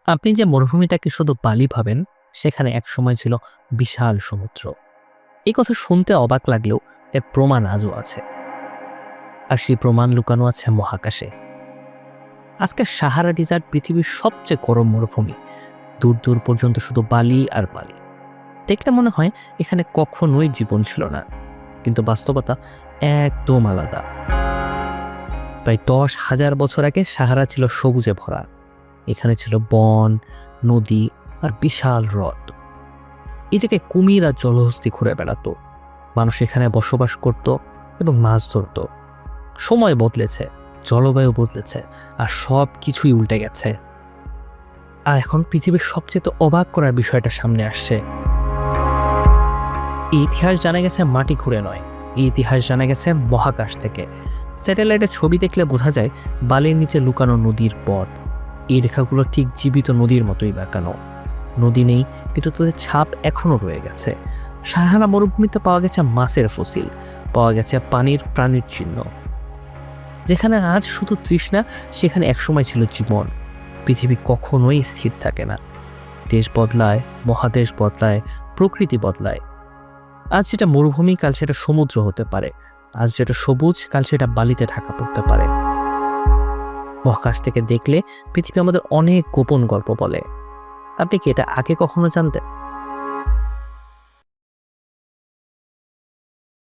আপনি যে মরুভূমিটাকে শুধু বালি ভাবেন, সেখানে একসময় ছিল বিশাল সমুদ্র। এই কথা শুনতে অবাক লাগলেও এর প্রমাণ আজও আছে। আর সেই প্রমাণ লুকানো আছে মহাকাশে। আজকে সাহারা ডিজার্ট পৃথিবীর সবচেয়ে গরম মরুভূমি। দূর দূর পর্যন্ত শুধু বালি আর বালি। দেখলে মনে হয় এখানে কখনোই জীবন ছিল না, কিন্তু বাস্তবতা একদম আলাদা। প্রায় 10,000 বছর আগে সাহারা ছিল সবুজে ভরা। এখানে ছিল বন, নদী আর বিশাল হ্রদ। এই জায়গায় কুমির আর জলহস্তি ঘুরে বেড়াতো। মানুষ এখানে বসবাস করত এবং মাছ ধরত। সময় বদলেছে, জলবায়ু বদলেছে, আর সব কিছুই উল্টে গেছে। আর এখন পৃথিবীর সবচেয়ে অবাক করার বিষয়টা সামনে আসছে। এই ইতিহাস জানা গেছে মাটি ঘুরে নয়, এই ইতিহাস জানা গেছে মহাকাশ থেকে। স্যাটেলাইটের ছবি দেখলে বোঝা যায় বালির নিচে লুকানো নদীর পথ। এই রেখাগুলো ঠিক জীবিত নদীর মতোই বাঁকানো। নদী নেই, কিন্তু তাদের ছাপ এখনো রয়ে গেছে। সাহারা মরুভূমিতে পাওয়া গেছে মাছের ফসিল, পাওয়া গেছে পানির প্রাণীর চিহ্ন। যেখানে আজ শুধু তৃষ্ণা, সেখানে একসময় ছিল জীবন। পৃথিবী কখনোই স্থির থাকে না। দেশ বদলায়, মহাদেশ বদলায়, প্রকৃতি বদলায়। আজ যেটা মরুভূমি, কাল সেটা সমুদ্র হতে পারে। আজ যেটা সবুজ, কাল সেটা বালিতে ঢাকা পড়তে পারে। মহাকাশ থেকে দেখলে পৃথিবী আমাদের অনেক গোপন গল্প বলে। আপনি কি এটা আগে কখনো জানতেন?